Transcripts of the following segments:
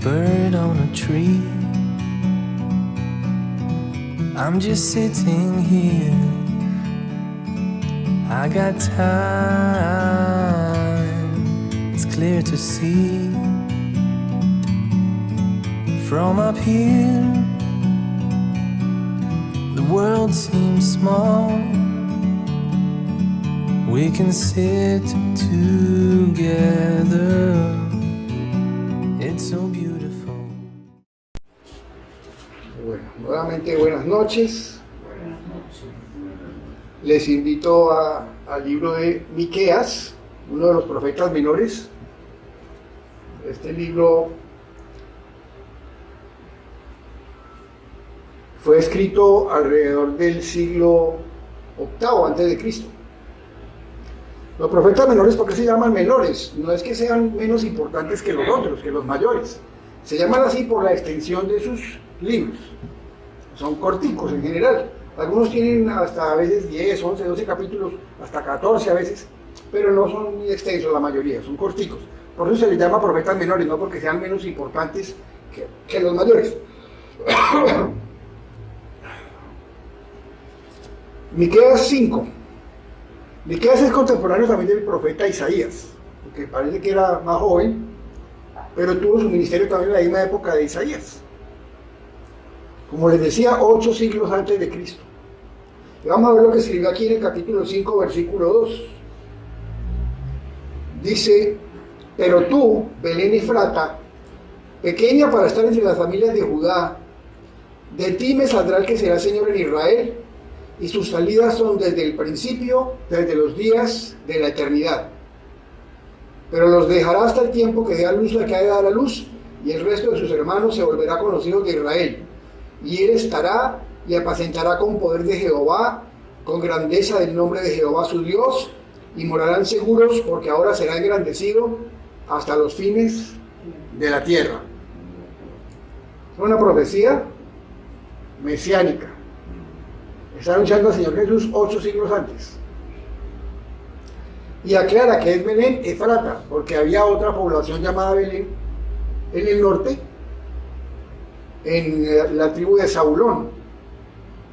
bird on a tree. I'm just sitting here. I got time, it's clear to see. From up here, the world seems small. We can sit together. It's so beautiful. Bueno, nuevamente buenas noches. Les invito al libro de Miqueas, uno de los profetas menores. Este libro fue escrito alrededor del siglo VIII antes de Cristo. Los profetas menores, ¿por qué se llaman menores? No es que sean menos importantes que los otros, que los mayores. Se llaman así por la extensión de sus libros. Son corticos en general. Algunos tienen hasta a veces 10, 11, 12 capítulos, hasta 14 a veces, pero no son muy extensos la mayoría, son corticos. Por eso se les llama profetas menores, no porque sean menos importantes que los mayores. Miqueas 5. Miqueas es contemporáneo también del profeta Isaías, porque parece que era más joven, pero tuvo su ministerio también en la misma época de Isaías. Como les decía, 8 siglos antes de Cristo. Y vamos a ver lo que escribió aquí en el capítulo 5, versículo 2. Dice: pero tú, Belén Efrata, pequeña para estar entre las familias de Judá, de ti me saldrá el que será Señor en Israel, y sus salidas son desde el principio, desde los días de la eternidad. Pero los dejará hasta el tiempo que dé a luz la que ha de dar a luz, y el resto de sus hermanos se volverá con los hijos de Israel. Y él estará y apacentará con poder de Jehová, con grandeza del nombre de Jehová su Dios, y morarán seguros, porque ahora será engrandecido hasta los fines de la tierra. Es una profecía mesiánica. Está anunciando al Señor Jesús 8 siglos antes. Y aclara que es Belén Efrata, porque había otra población llamada Belén en el norte, en la tribu de Zabulón,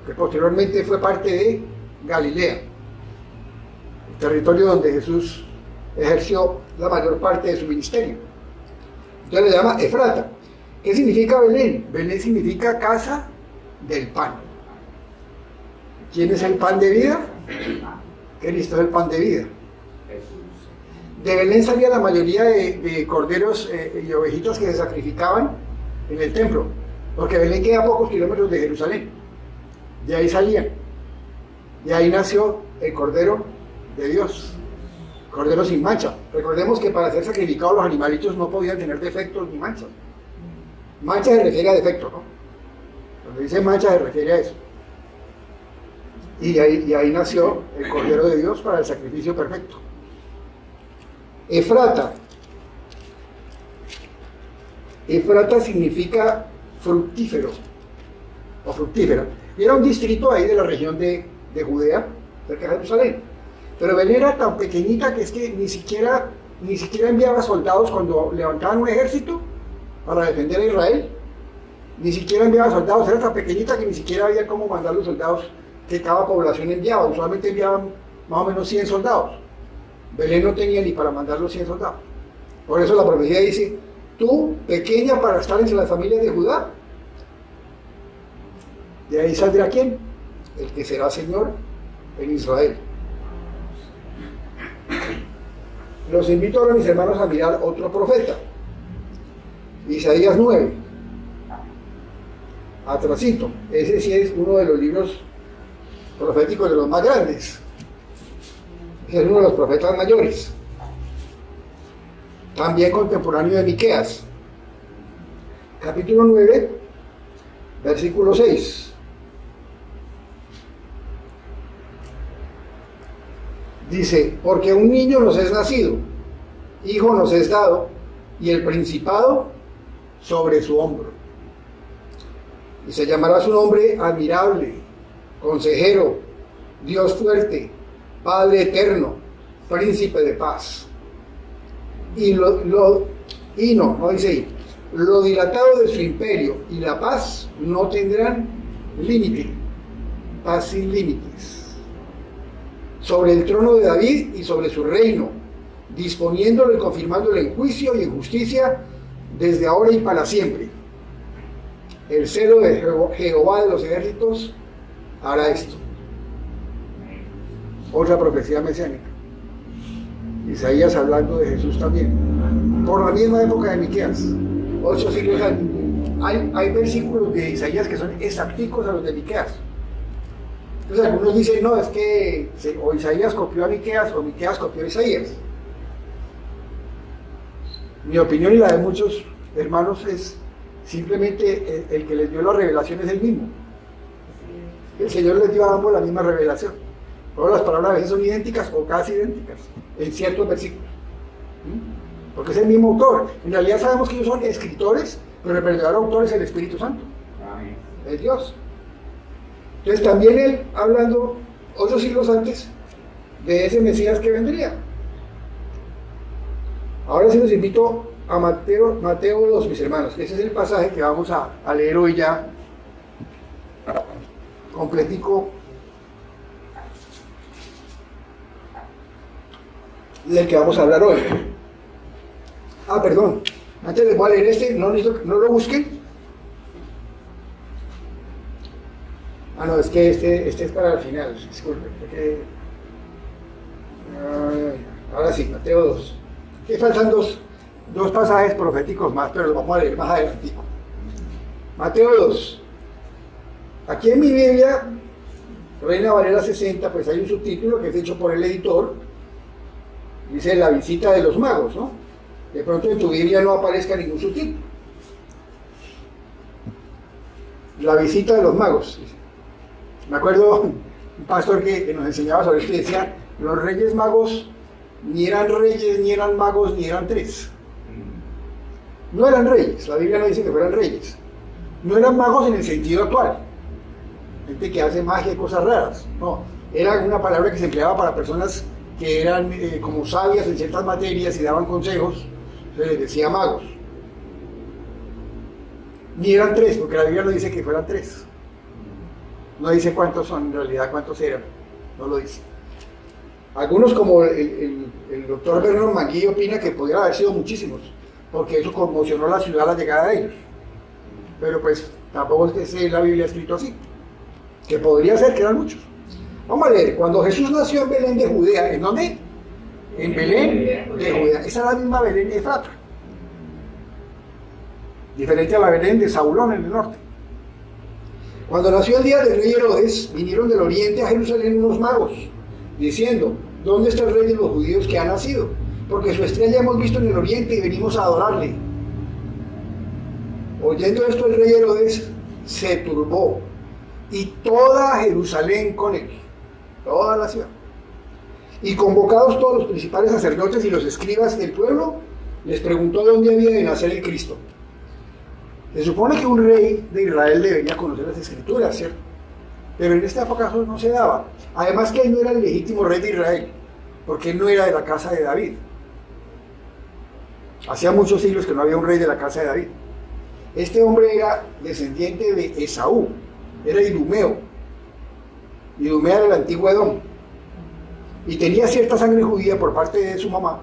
que posteriormente fue parte de Galilea, el territorio donde Jesús ejerció la mayor parte de su ministerio. Entonces le llama Efrata. ¿Qué significa Belén? Belén significa casa del pan. ¿Quién es el pan de vida? Cristo es el pan de vida. De Belén salía la mayoría de corderos y ovejitas que se sacrificaban en el templo, porque Belén queda a pocos kilómetros de Jerusalén. De ahí salían. De ahí nació el Cordero de Dios, Cordero sin mancha. Recordemos que para ser sacrificados los animalitos no podían tener defectos ni manchas. Mancha se refiere a defecto, ¿no? Cuando dice mancha se refiere a eso. Y ahí nació el Cordero de Dios para el sacrificio perfecto. Efrata. Efrata significa fructífero o fructífera. Y era un distrito ahí de la región de Judea, cerca de Jerusalén. Pero Belén era tan pequeñita que es que ni siquiera enviaba soldados cuando levantaban un ejército para defender a Israel. Ni siquiera enviaba soldados, era tan pequeñita que ni siquiera había cómo mandar los soldados que cada población enviaba. Usualmente enviaban más o menos 100 soldados. Belén no tenía ni para mandar los 100 soldados. Por eso la profecía dice: tú, pequeña para estar entre las familias de Judá. De ahí saldrá ¿quién? El que será Señor en Israel. Los invito ahora, mis hermanos, a mirar otro profeta. Isaías 9. Atrasito. Ese sí es uno de los libros proféticos de los más grandes. Ese es uno de los profetas mayores. También contemporáneo de Miqueas. Capítulo 9, versículo 6. Dice: porque un niño nos es nacido, hijo nos es dado, y el principado sobre su hombro. Y se llamará su nombre Admirable, Consejero, Dios fuerte, Padre eterno, Príncipe de paz. No dice ahí. lo dilatado de su imperio y la paz no tendrán límite, paz sin límites, sobre el trono de David y sobre su reino, disponiéndolo y confirmándolo en juicio y en justicia desde ahora y para siempre. El celo de Jehová de los ejércitos hará esto. Otra profecía mesiánica. Isaías hablando de Jesús también, por la misma época de Miqueas, 8 siglos antes. Hay versículos de Isaías que son exacticos a los de Miqueas. Entonces algunos dicen, no, es que o Isaías copió a Miqueas o Miqueas copió a Isaías. Mi opinión y la de muchos hermanos es simplemente el que les dio la revelación es el mismo. El Señor les dio a ambos la misma revelación. Todas las palabras a veces son idénticas o casi idénticas en ciertos versículos. Porque es el mismo autor. En realidad sabemos que ellos son escritores, pero el verdadero autor es el Espíritu Santo. Amén. Es Dios. Entonces también él, hablando 8 siglos antes de ese Mesías que vendría. Ahora sí los invito a Mateo 2, mis hermanos. Ese es el pasaje que vamos a leer hoy ya, completico, del que vamos a hablar hoy. Perdón, antes les voy a leer no lo busquen. No, es que este es para el final, disculpen. Ahora sí, Mateo 2. Aquí faltan dos pasajes proféticos más, pero los vamos a leer más adelante. Mateo 2. Aquí en mi Biblia, Reina Valera 60, pues hay un subtítulo que es hecho por el editor. Dice la visita de los magos, ¿no? De pronto en tu Biblia no aparezca ningún subtítulo. La visita de los magos. Me acuerdo un pastor que nos enseñaba sobre esto y decía, los reyes magos ni eran reyes, ni eran magos, ni eran tres. No eran reyes, la Biblia no dice que fueran reyes. No eran magos en el sentido actual. Gente que hace magia y cosas raras. No, era una palabra que se empleaba para personas que eran como sabias en ciertas materias y daban consejos, se les decía magos. Ni eran tres, porque la Biblia no dice que fueran tres. No dice cuántos son, en realidad cuántos eran, no lo dice. Algunos, como el doctor Vernon McGee, opina que podrían haber sido muchísimos, porque eso conmocionó la ciudad a la llegada de ellos. Pero pues tampoco es que sea la Biblia escrito así, que podría ser que eran muchos. Vamos a leer, cuando Jesús nació en Belén de Judea, ¿en dónde? En Belén de Judea. Esa es la misma Belén de Efrata, diferente a la Belén de Zabulón en el norte. Cuando nació el día del rey Herodes, vinieron del oriente a Jerusalén unos magos, diciendo, ¿dónde está el rey de los judíos que ha nacido? Porque su estrella hemos visto en el oriente y venimos a adorarle. Oyendo esto, el rey Herodes se turbó, y toda Jerusalén con él, toda la ciudad. Y convocados todos los principales sacerdotes y los escribas del pueblo, les preguntó dónde había de nacer el Cristo. Se supone que un rey de Israel debería conocer las escrituras, ¿cierto? Pero en esta época eso no se daba. Además que él no era el legítimo rey de Israel, porque él no era de la casa de David. Hacía muchos siglos que no había un rey de la casa de David. Este hombre era descendiente de Esaú, era Idumeo. Idumea era el antiguo Edom. Y tenía cierta sangre judía por parte de su mamá.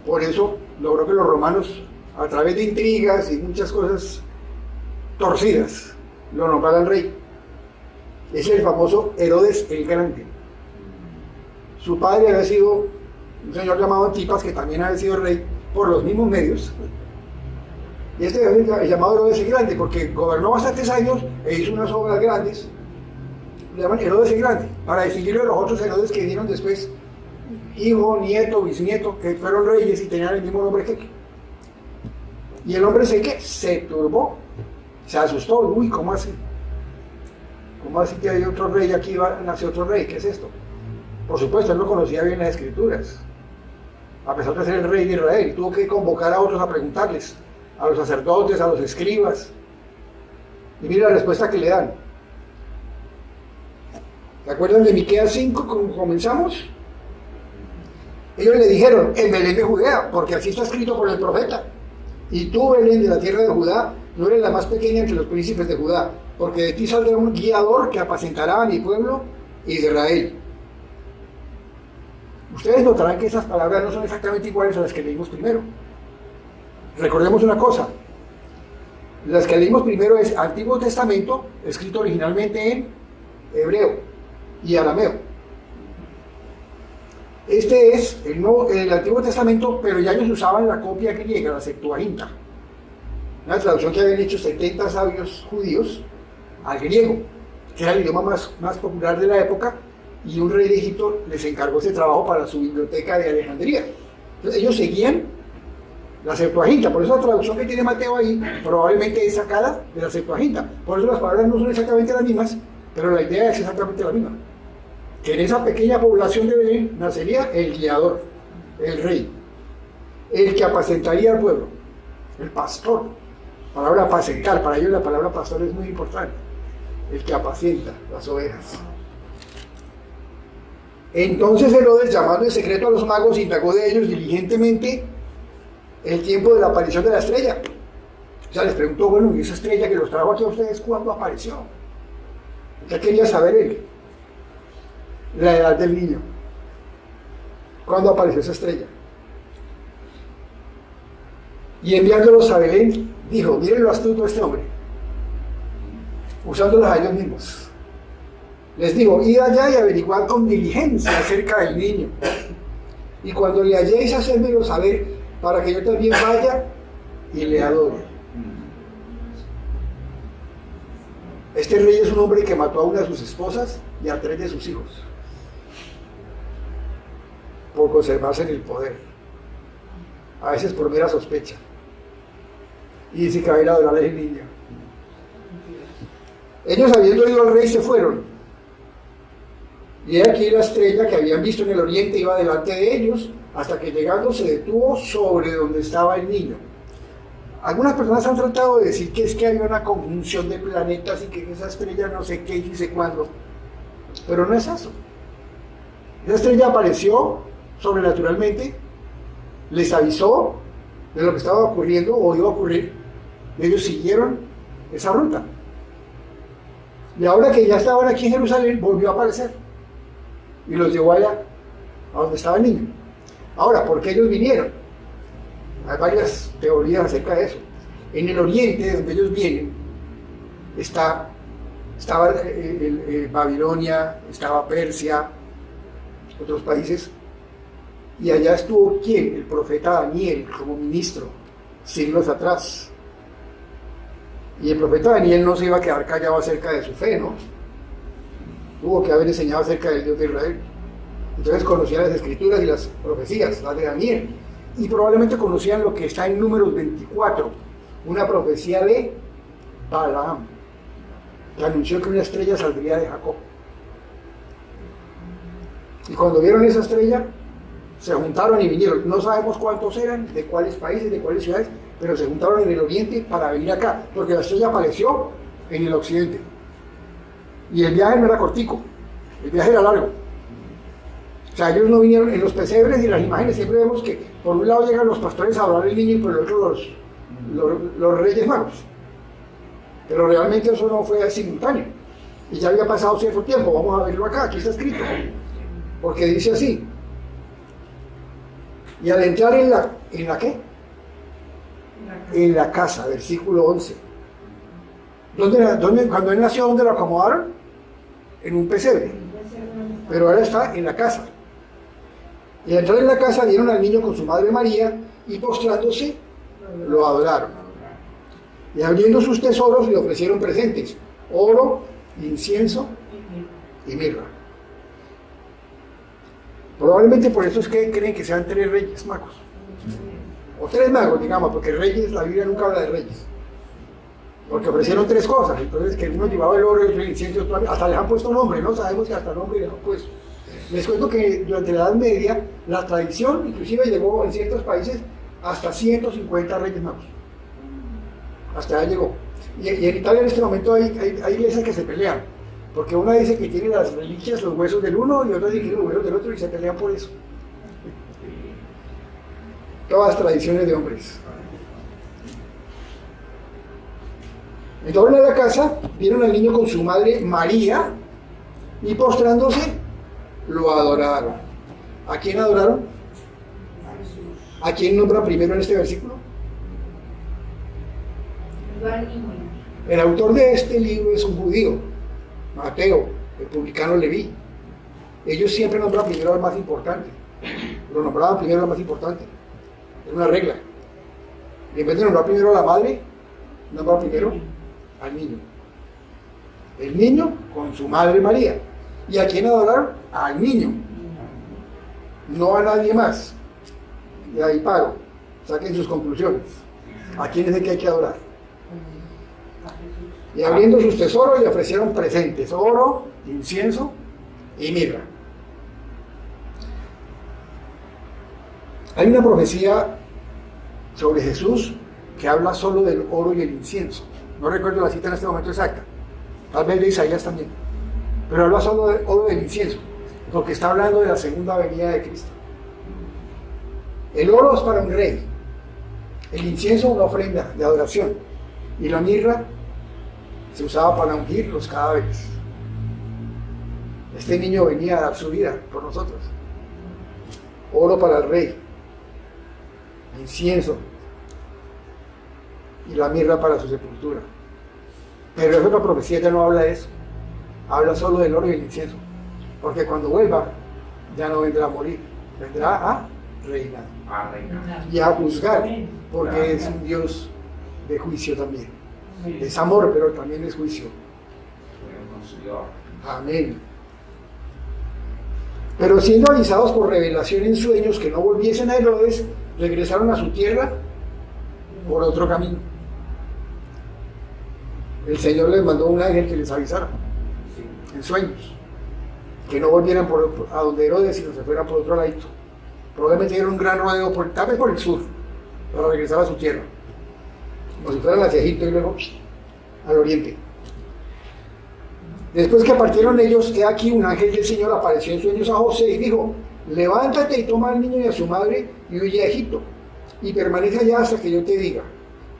Por eso logró que los romanos, a través de intrigas y muchas cosas torcidas, lo nombraran rey. Ese es el famoso Herodes el Grande. Su padre había sido un señor llamado Antipas, que también había sido rey por los mismos medios. Y este es el llamado Herodes el Grande, porque gobernó bastantes años e hizo unas obras grandes. Le llaman Herodes el Grande, para distinguirlo de los otros Herodes que vinieron después, hijo, nieto, bisnieto, que fueron reyes y tenían el mismo nombre que él. Y el hombre se turbó, se asustó. Uy, ¿cómo así? ¿Cómo así que hay otro rey aquí, nace otro rey? ¿Qué es esto? Por supuesto, él no conocía bien las escrituras, a pesar de ser el rey de Israel. Tuvo que convocar a otros a preguntarles, a los sacerdotes, a los escribas. Y mira la respuesta que le dan. ¿Se acuerdan de Miqueas 5, como comenzamos? Ellos le dijeron, en Belén de Judea, porque así está escrito por el profeta. Y tú, Belén, de la tierra de Judá, no eres la más pequeña entre los príncipes de Judá, porque de ti saldrá un guiador que apacentará a mi pueblo Israel. Ustedes notarán que esas palabras no son exactamente iguales a las que leímos primero. Recordemos una cosa. Las que leímos primero es Antiguo Testamento, escrito originalmente en hebreo y arameo. Este es el Antiguo Testamento, pero ya ellos usaban la copia griega, la Septuaginta. Una traducción que habían hecho 70 sabios judíos al griego, que era el idioma más popular de la época, y un rey de Egipto les encargó ese trabajo para su biblioteca de Alejandría. Entonces ellos seguían la Septuaginta, por eso la traducción que tiene Mateo ahí probablemente es sacada de la Septuaginta. Por eso las palabras no son exactamente las mismas, pero la idea es exactamente la misma. Que en esa pequeña población de Belén nacería el guiador, el rey, el que apacentaría al pueblo, el pastor. La palabra apacentar, para ellos la palabra pastor es muy importante. El que apacienta las ovejas. Entonces Herodes, llamando en secreto a los magos, indagó de ellos diligentemente el tiempo de la aparición de la estrella. O sea, les preguntó, bueno, ¿y esa estrella que los trajo aquí a ustedes cuándo apareció? Ya quería saber él la edad del niño. ¿Cuándo apareció esa estrella? Y enviándolos a Belén, dijo, miren lo astuto de este hombre, usándolos a ellos mismos. Les digo, id allá y averiguad con diligencia acerca del niño. Y cuando le halléis, hacérmelo saber, para que yo también vaya y le adore. Este rey es un hombre que mató a una de sus esposas y a 3 de sus hijos, por conservarse en el poder, a veces por mera sospecha. Y dice que va a ir a adorar a ese niño. Ellos, habiendo ido al rey, se fueron. Y he aquí la estrella que habían visto en el oriente iba delante de ellos, hasta que llegando se detuvo sobre donde estaba el niño. Algunas personas han tratado de decir que es que había una conjunción de planetas y que esa estrella no sé qué y no sé cuándo, pero no es eso. Esa estrella apareció sobrenaturalmente, les avisó de lo que estaba ocurriendo o iba a ocurrir, y ellos siguieron esa ruta. Y ahora que ya estaban aquí en Jerusalén, volvió a aparecer y los llevó allá, a donde estaba el niño. Ahora, ¿por qué ellos vinieron? Hay varias teorías acerca de eso. En el oriente, donde ellos vienen, estaba Babilonia, estaba Persia, otros países, y allá estuvo ¿quién? El profeta Daniel como ministro, siglos atrás. Y el profeta Daniel no se iba a quedar callado acerca de su fe, ¿no? Tuvo que haber enseñado acerca del Dios de Israel. Entonces conocían las escrituras y las profecías, las de Daniel. Y probablemente conocían lo que está en Números 24, una profecía de Balaam, que anunció que una estrella saldría de Jacob. Y cuando vieron esa estrella, se juntaron y vinieron. No sabemos cuántos eran, de cuáles países, de cuáles ciudades, pero se juntaron en el oriente para venir acá, porque la estrella apareció en el occidente. Y el viaje no era cortico, el viaje era largo. O sea, ellos no vinieron en los pesebres y las imágenes, siempre vemos que por un lado llegan los pastores a adorar al niño y por el otro los reyes magos. Pero realmente eso no fue simultáneo. Y ya había pasado cierto tiempo, vamos a verlo acá, aquí está escrito. Porque dice así. Y al entrar ¿en la qué? En la casa, versículo 11. Cuando él nació, ¿dónde lo acomodaron? En un pesebre. Pero ahora está en la casa. Y al entrar en la casa vieron al niño con su madre María y postrándose lo adoraron. Y abriendo sus tesoros le ofrecieron presentes: oro, incienso y mirra. Probablemente por eso es que creen que sean 3 reyes magos. O 3 magos, digamos, porque reyes, la Biblia nunca habla de reyes. Porque ofrecieron 3 cosas. Entonces, que uno llevaba el oro y otro el incienso, hasta les han puesto nombre, ¿no? Sabemos que hasta nombre les han puesto. Les cuento que durante la Edad Media, la tradición inclusive llegó en ciertos países hasta 150 reyes magos. Hasta allá llegó. Y en Italia en este momento hay iglesias que se pelean. Porque una dice que tiene las reliquias, los huesos del uno, y otra dice que tiene los huesos del otro, y se pelean por eso. Todas tradiciones de hombres. Entraron a la casa, vieron al niño con su madre María y postrándose lo adoraron. ¿A quién adoraron? ¿A quién nombra primero en este versículo? El autor de este libro es un judío, Mateo, el publicano Leví. Ellos siempre nombran primero al más importante. Lo nombraban primero al más importante. Es una regla. Y en vez de nombrar primero a la madre, nombran primero al niño. El niño con su madre María. ¿Y a quién adoraron? Al niño. No a nadie más. Y ahí paro. Saquen sus conclusiones. ¿A quién es el que hay que adorar? Y abriendo sus tesoros le ofrecieron presentes: oro, incienso y mirra. Hay una profecía sobre Jesús que habla solo del oro y el incienso. No recuerdo la cita en este momento exacta, tal vez de Isaías también, pero habla solo del oro y del incienso, porque está hablando de la segunda venida de Cristo. El oro es para un rey, el incienso una ofrenda de adoración, y la mirra se usaba para ungir los cadáveres. Este niño venía a dar su vida por nosotros. Oro para el rey, incienso y la mirra para su sepultura. Pero esa otra profecía ya no habla de eso, habla solo del oro y el incienso, porque cuando vuelva ya no vendrá a morir, vendrá a reinar y a juzgar, porque es un Dios de juicio también. Es amor, pero también es juicio. Amén. Pero siendo avisados por revelación en sueños que no volviesen a Herodes, regresaron a su tierra por otro camino. El Señor les mandó un ángel que les avisara en sueños, que no volvieran a donde Herodes, sino se fueran por otro ladito. Probablemente dieron un gran rodeo, tal vez por el sur, para regresar a su tierra, como si fueran hacia Egipto y luego al oriente. Después que partieron ellos, he aquí un ángel del Señor apareció en sueños a José y dijo: levántate y toma al niño y a su madre y huye a Egipto, y permanece allá hasta que yo te diga,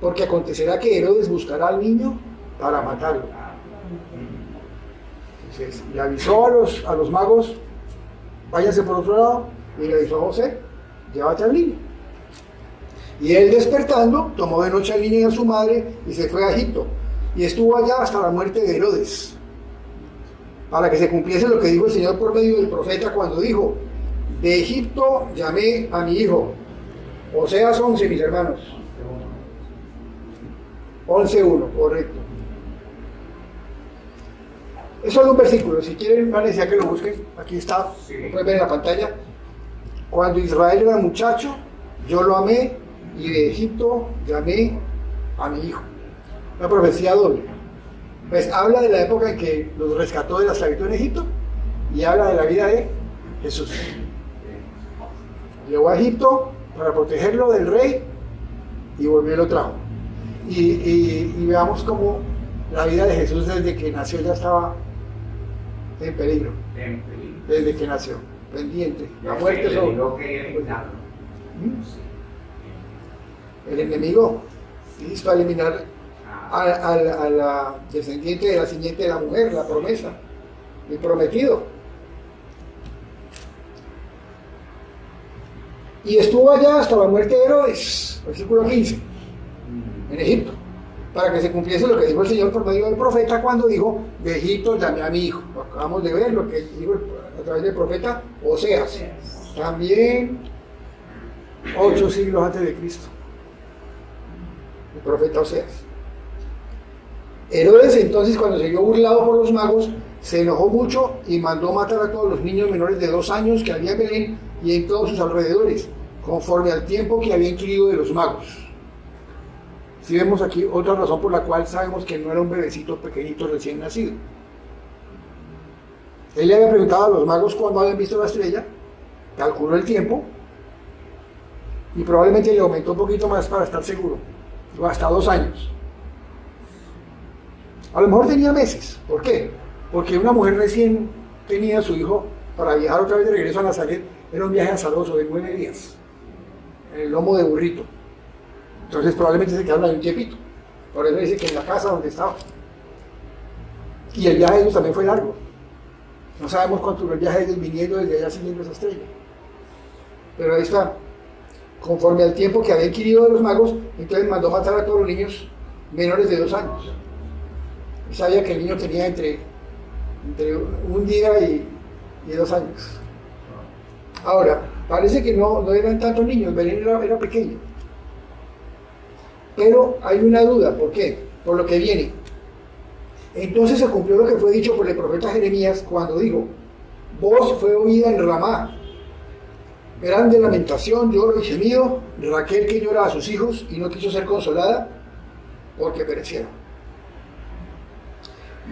porque acontecerá que Herodes buscará al niño para matarlo. Entonces, le avisó a los magos: váyanse por otro lado, y le avisó a José: llévate al niño. Y él, despertando, tomó de noche al niño y a su madre y se fue a Egipto, y estuvo allá hasta la muerte de Herodes, para que se cumpliese lo que dijo el Señor por medio del profeta cuando dijo: de Egipto llamé a mi hijo. Oseas 11, mis hermanos. 11:1, correcto. Es solo un versículo, si quieren, van a decir que lo busquen. Aquí está, lo pueden ver en la pantalla. Cuando Israel era muchacho, yo lo amé, y de Egipto llamé a mi hijo. Una profecía doble. Pues habla de la época en que los rescató de la esclavitud en Egipto, y habla de la vida de Jesús. Llevó a Egipto para protegerlo del rey y volvió y lo trajo. Y veamos cómo la vida de Jesús desde que nació ya estaba en peligro. Desde que nació, pendiente. La muerte sobre. El enemigo listo a eliminar a la descendiente de la simiente de la mujer, la promesa, el prometido. Y estuvo allá hasta la muerte de Herodes, versículo 15, en Egipto, para que se cumpliese lo que dijo el Señor por medio del profeta cuando dijo: de Egipto llamé a mi hijo. Acabamos de ver lo que dijo a través del profeta Oseas, también 8 siglos antes de Cristo, el profeta Oseas. Herodes entonces, cuando se vio burlado por los magos, se enojó mucho y mandó matar a todos los niños menores de 2 años que había en Belén y en todos sus alrededores, conforme al tiempo que había inquirido de los magos. Si vemos aquí otra razón por la cual sabemos que no era un bebecito pequeñito recién nacido. Él le había preguntado a los magos cuándo habían visto la estrella, calculó el tiempo y probablemente le aumentó un poquito más para estar seguro, hasta 2 años. A lo mejor tenía meses. ¿Por qué? Porque una mujer recién tenía a su hijo para viajar otra vez de regreso a Nazaret. Era un viaje azaroso de 9 días, en el lomo de burrito. Entonces probablemente se quedaron ahí un tiempito. Por eso dice que en la casa donde estaba. Y el viaje de ellos también fue largo. No sabemos cuánto duró el viaje de ellos viniendo desde allá siguiendo esa estrella. Pero ahí está. Conforme al tiempo que había adquirido de los magos, entonces mandó matar a todos los niños menores de 2 años. Y sabía que el niño tenía entre 1 día y 2 años. Ahora, parece que no eran tantos niños, Belén era pequeño. Pero hay una duda, ¿por qué? Por lo que viene. Entonces se cumplió lo que fue dicho por el profeta Jeremías cuando dijo: voz fue oída en Ramá, grande lamentación, lloro y gemido, Raquel que llora a sus hijos y no quiso ser consolada porque perecieron.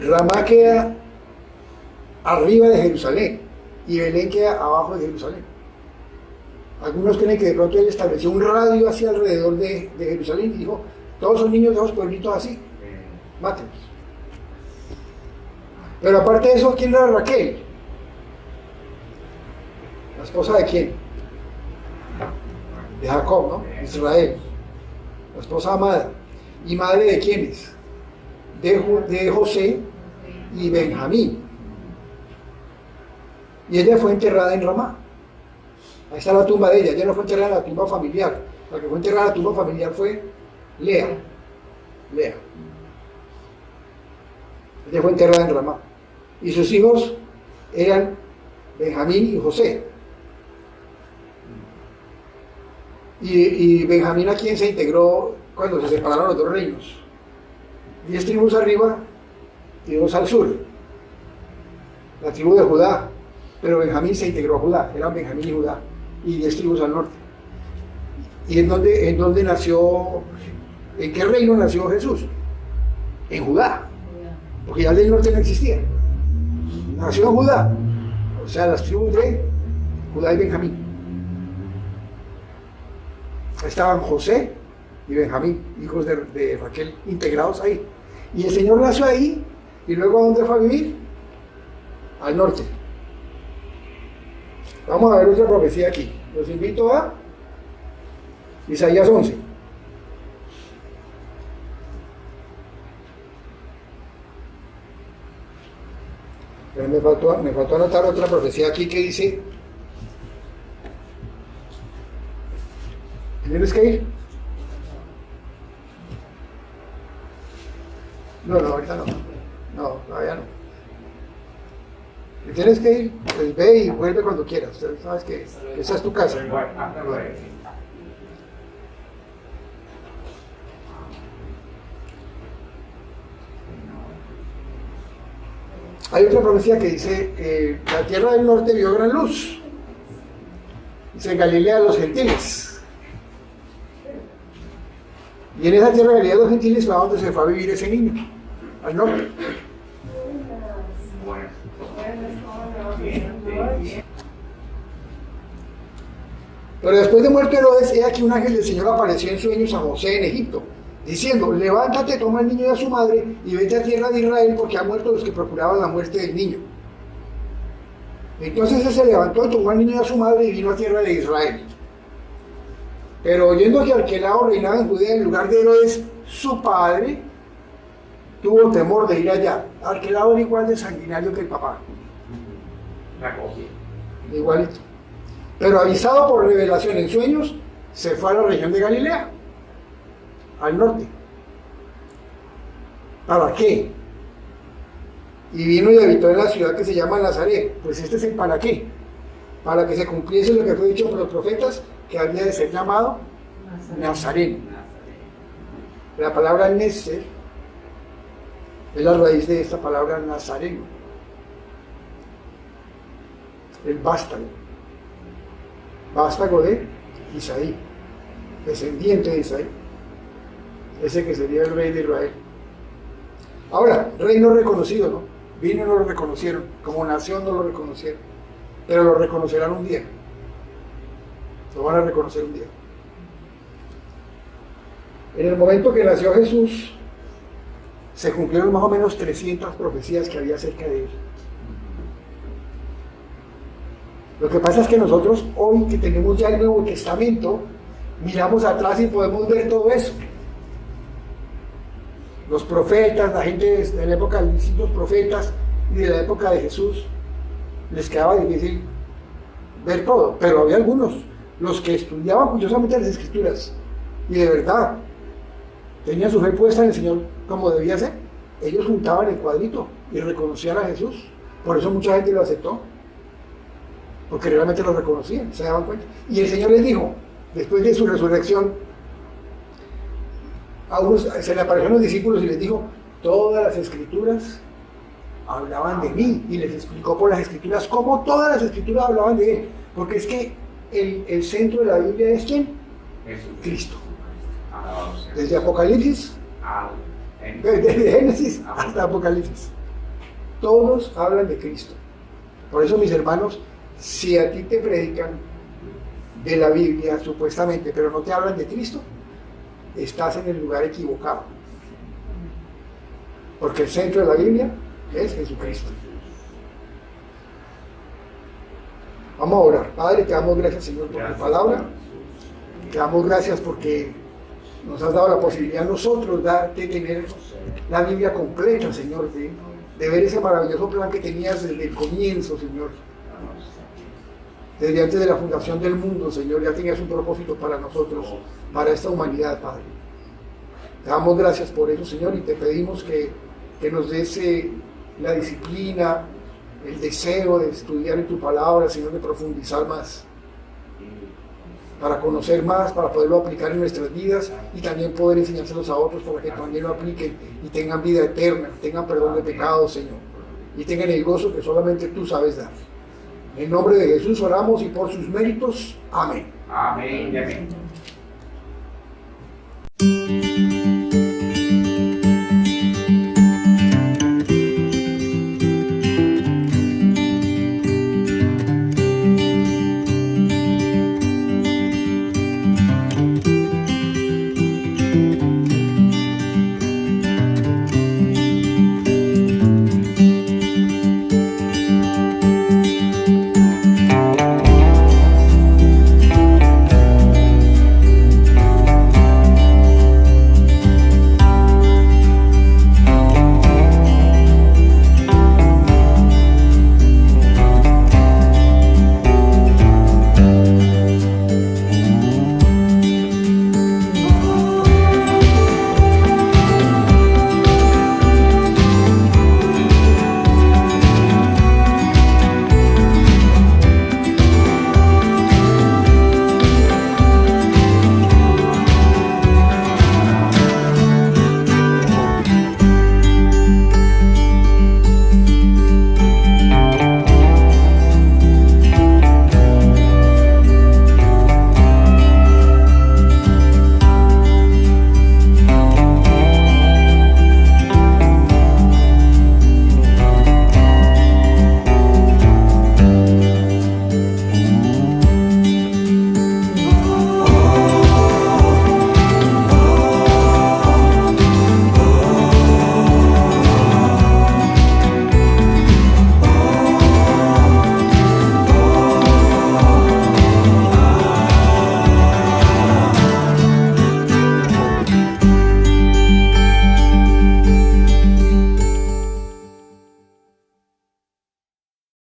Ramá queda arriba de Jerusalén y Belén queda abajo de Jerusalén. Algunos creen que de pronto él estableció un radio hacia alrededor de Jerusalén y dijo: todos son niños de esos pueblitos así, mátenlos. Pero aparte de eso, ¿quién era Raquel? ¿La esposa de quién? De Jacob, ¿no? Israel. La esposa amada. ¿Y madre de quiénes? De José y Benjamín. Y ella fue enterrada en Ramá. Ahí está la tumba de ella. Ella no fue enterrada en la tumba familiar. La que fue enterrada en la tumba familiar fue Lea. Ella fue enterrada en Ramá. Y sus hijos eran Benjamín y José. Y Benjamín, ¿a quién se integró cuando se separaron los 2 reinos? 10 tribus arriba y 2 al sur. La tribu de Judá. Pero Benjamín se integró a Judá. Eran Benjamín y Judá. Y 10 tribus al norte. ¿Y en dónde nació? ¿En qué reino nació Jesús? En Judá. Porque ya el del norte no existía. Nació en Judá. O sea, las tribus de Judá y Benjamín. Estaban José y Benjamín, hijos de Raquel, integrados ahí. Y el Señor nació ahí, y luego ¿a dónde fue a vivir? Al norte. Vamos a ver otra profecía aquí. Los invito a Isaías 11. Pero me faltó anotar otra profecía aquí que dice: ¿tienes que ir? No, ahorita no. No, todavía no. Si tienes que ir, pues ve y vuelve cuando quieras. Sabes que esa es tu casa. Hay otra profecía que dice: la tierra del norte vio gran luz. Dice: Galilea de los gentiles. Y en esa tierra de Galilea de los gentiles fue a donde se fue a vivir ese niño, al norte. Pero después de muerto Herodes, he aquí un ángel del Señor apareció en sueños a José en Egipto, diciendo: levántate, toma al niño y a su madre y vete a tierra de Israel, porque han muerto los que procuraban la muerte del niño. Entonces él se levantó, tomó al niño y a su madre y vino a tierra de Israel. Pero oyendo que Arquelao reinaba en Judea en lugar de Herodes, su padre, tuvo temor de ir allá. Arquelao era igual de sanguinario que el papá. Igualito. Pero avisado por revelación en sueños, se fue a la región de Galilea, al norte. ¿Para qué? Y vino y habitó en la ciudad que se llama Nazaret. Pues este es el para qué. Para que se cumpliese lo que fue dicho por los profetas, que había de ser llamado Nazareno. La palabra Neser es la raíz de esta palabra Nazareno. El vástago de Isaí, descendiente de Isaí, ese que sería el rey de Israel. Ahora, rey no reconocido, ¿no? Vino y no lo reconocieron, como nación no lo reconocieron, pero lo reconocerán un día. Lo van a reconocer un día. En el momento que nació Jesús, se cumplieron más o menos 300 profecías que había acerca de él. Lo que pasa es que nosotros, hoy que tenemos ya el Nuevo Testamento, miramos atrás y podemos ver todo eso. Los profetas, la gente de la época de los distintos profetas y de la época de Jesús, les quedaba difícil ver todo, pero había algunos, los que estudiaban juiciosamente las Escrituras y de verdad tenían su fe puesta en el Señor como debía ser. Ellos juntaban el cuadrito y reconocían a Jesús. Por eso mucha gente lo aceptó, porque realmente lo reconocían, se daban cuenta. Y el Señor les dijo, después de su resurrección, a unos se le aparecieron los discípulos y les dijo, todas las Escrituras hablaban de mí, y les explicó por las Escrituras cómo todas las Escrituras hablaban de él, porque es que el centro de la Biblia es ¿quién? Cristo. Desde Apocalipsis, desde Génesis hasta Apocalipsis, todos hablan de Cristo. Por eso, mis hermanos, si a ti te predican de la Biblia supuestamente, pero no te hablan de Cristo, estás en el lugar equivocado, porque el centro de la Biblia es Jesucristo. Vamos a orar. Padre, te damos gracias, Señor, por tu palabra. Te damos gracias porque nos has dado la posibilidad a nosotros de tener la Biblia completa, Señor, de ver ese maravilloso plan que tenías desde el comienzo, Señor. Desde antes de la fundación del mundo, Señor, ya tenías un propósito para nosotros, para esta humanidad, Padre. Te damos gracias por eso, Señor, y te pedimos que nos des la disciplina, el deseo de estudiar en tu palabra, Señor, de profundizar más, para conocer más, para poderlo aplicar en nuestras vidas y también poder enseñárselos a otros para que también lo apliquen y tengan vida eterna, tengan perdón de pecados, Señor, y tengan el gozo que solamente tú sabes dar. En nombre de Jesús oramos y por sus méritos. Amén. Amén. Amén.